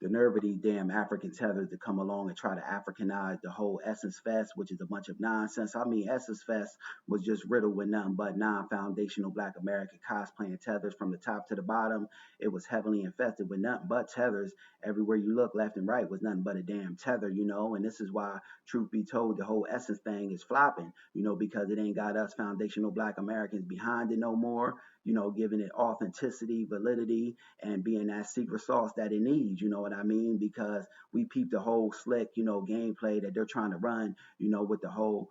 the nerve of these damn African tethers to come along and try to Africanize the whole Essence Fest, which is a bunch of nonsense. I mean, Essence Fest was just riddled with nothing but non-foundational Black American cosplaying tethers from the top to the bottom. It was heavily infested with nothing but tethers. Everywhere you look, left and right, was nothing but a damn tether, you know. And this is why, truth be told, the whole Essence thing is flopping, you know, because it ain't got us foundational Black Americans behind it no more, you know, giving it authenticity, validity, and being that secret sauce that it needs, you know what I mean? Because we peep the whole slick, you know, gameplay that they're trying to run, you know, with the whole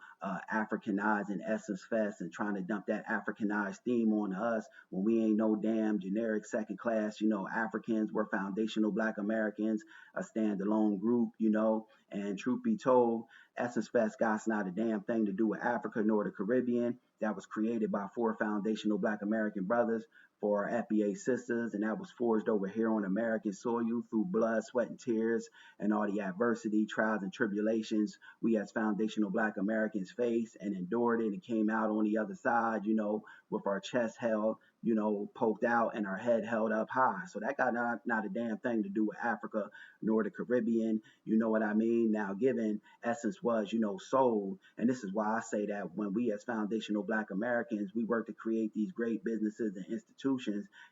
Africanizing Essence Fest and trying to dump that Africanized theme on us when we ain't no damn generic second class, you know, Africans. We're foundational Black Americans, a standalone group, you know. And truth be told, Essence Fest got not a damn thing to do with Africa nor the Caribbean. That was created by four foundational Black American brothers for our FBA sisters, and that was forged over here on American soil through blood, sweat, and tears, and all the adversity, trials, and tribulations we as foundational Black Americans faced and endured it and came out on the other side, you know, with our chest held, you know, poked out and our head held up high. So that got not a damn thing to do with Africa nor the Caribbean, you know what I mean? Now, given Essence was, you know, sold, and this is why I say that when we as foundational Black Americans, we work to create these great businesses and institutions,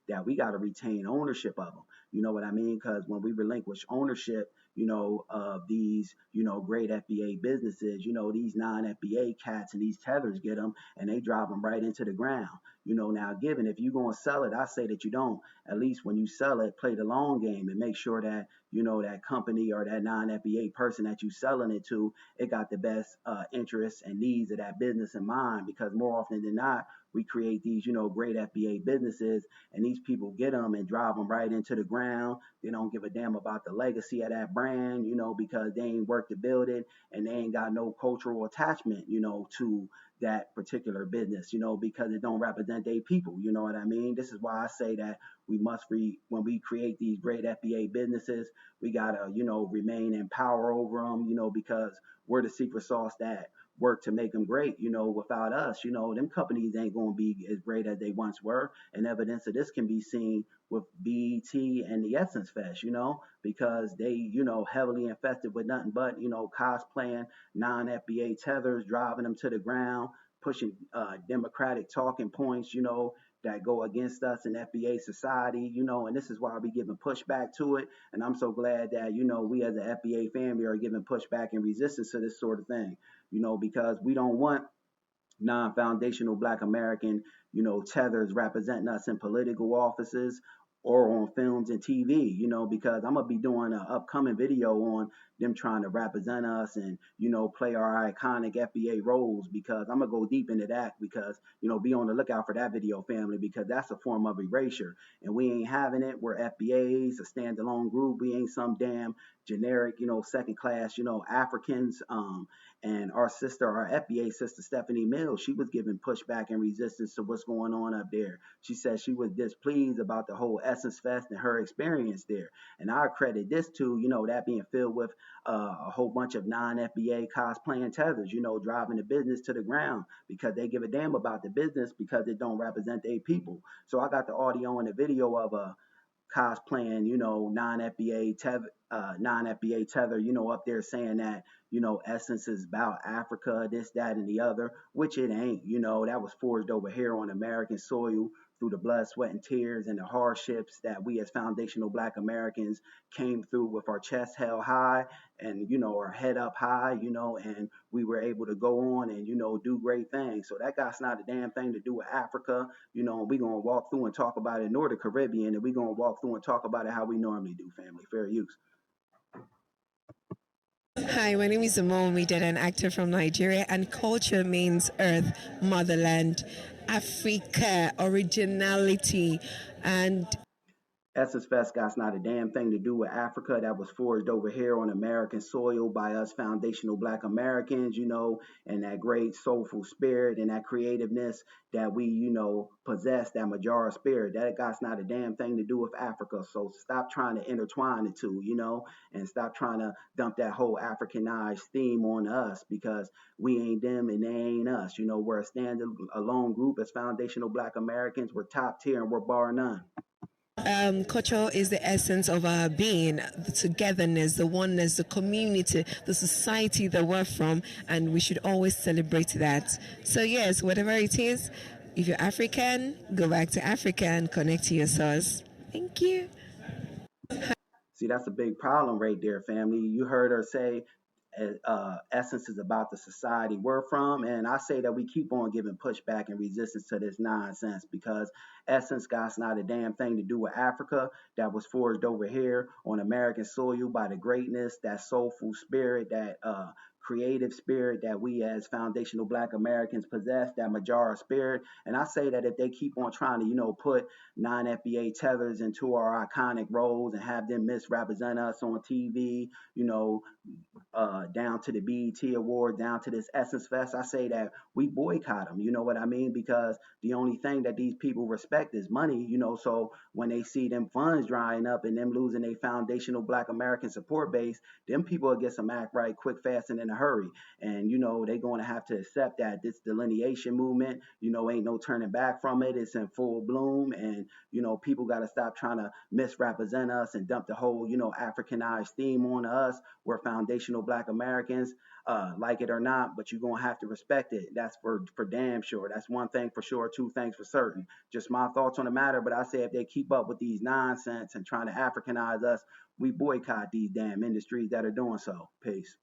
that we got to retain ownership of them. You know what I mean? Because when we relinquish ownership, you know, of these, you know, great FBA businesses, you know, these non-FBA cats and these tethers get them and they drop them right into the ground. You know, now given if you're going to sell it, I say that you don't, at least when you sell it, play the long game and make sure that, you know, that company or that non-FBA person that you selling it to, it got the best interests and needs of that business in mind. Because more often than not, we create these, you know, great FBA businesses and these people get them and drive them right into the ground. They don't give a damn about the legacy of that brand, you know, because they ain't worked to build it and they ain't got no cultural attachment, you know, to that particular business, you know, because it don't represent their people. You know what I mean? This is why I say that we must when we create these great FBA businesses, we gotta, you know, remain in power over them, you know, because we're the secret sauce that work to make them great. You know, without us, you know, them companies ain't going to be as great as they once were. And evidence of this can be seen with BET and the Essence Fest, you know, because they, you know, heavily infested with nothing but, you know, cosplaying non-FBA tethers, driving them to the ground, pushing democratic talking points, you know, that go against us in FBA society, you know, and this is why we giving pushback to it. And I'm so glad that, you know, we as an FBA family are giving pushback and resistance to this sort of thing, you know, because we don't want non-foundational Black American, you know, tethers representing us in political offices or on films and TV, you know, because I'm gonna be doing an upcoming video on them trying to represent us and, you know, play our iconic FBA roles, because I'm gonna go deep into that, because, you know, be on the lookout for that video, family, because that's a form of erasure and we ain't having it. We're FBAs, a standalone group. We ain't some damn generic, you know, second class, you know, Africans. And our sister, our FBA sister, Stephanie Mills, she was giving pushback and resistance to what's going on up there. She said she was displeased about the whole Essence Fest and her experience there. And I credit this to, you know, that being filled with a whole bunch of non-FBA cosplaying tethers, you know, driving the business to the ground because they give a damn about the business because it don't represent their people. So I got the audio and the video of a cosplaying, you know, non-FBA tether, you know, up there saying that, you know, Essence is about Africa, this, that, and the other, which it ain't. You know, that was forged over here on American soil through the blood, sweat, and tears and the hardships that we as foundational Black Americans came through with our chest held high and, you know, our head up high, you know, and we were able to go on and, you know, do great things. So that got's not a damn thing to do with Africa. You know, we're going to walk through and talk about it, nor the Caribbean, and we're going to walk through and talk about it how we normally do, family. Fair use. Hi, my name is Omomide, an actor from Nigeria, and culture means earth, motherland, Africa, originality, and Essence Fest got not a damn thing to do with Africa. That was forged over here on American soil by us foundational Black Americans, you know, and that great soulful spirit and that creativeness that we, you know, possess, that Majara spirit. That got not a damn thing to do with Africa. So stop trying to intertwine the two, you know, and stop trying to dump that whole Africanized theme on us, because we ain't them and they ain't us. You know, we're a standalone group as foundational Black Americans. We're top tier and we're bar none. Culture is the essence of our being, the togetherness, the oneness, the community, the society that we're from, and we should always celebrate that. So, yes, whatever it is, if you're African, go back to Africa and connect to your source. Thank you. See, that's a big problem right there, family. You heard her say essence is about the society we're from, and I say that we keep on giving pushback and resistance to this nonsense because essence got not a damn thing to do with Africa that was forged over here on American soil by the greatness, that soulful spirit, that creative spirit that we as foundational Black Americans possess, that Majara spirit. And I say that if they keep on trying to, put non-FBA tethers into our iconic roles and have them misrepresent us on TV, down to the BET Award, down to this Essence Fest, I say that we boycott them. You know what I mean? Because the only thing that these people respect is money. So when they see them funds drying up and them losing a foundational Black American support base, them people will get some act right quick, fast, and in a hurry. And they're going to have to accept that this delineation movement, ain't no turning back from it. It's in full bloom, and people got to stop trying to misrepresent us and dump the whole Africanized theme on us. We're foundational Black Americans, like it or not, but you're gonna have to respect it. That's for damn sure. That's one thing for sure. Two things for certain. Just my thoughts on the matter. But I say if they keep up with these nonsense and trying to Africanize us, we boycott these damn industries that are doing so. Peace.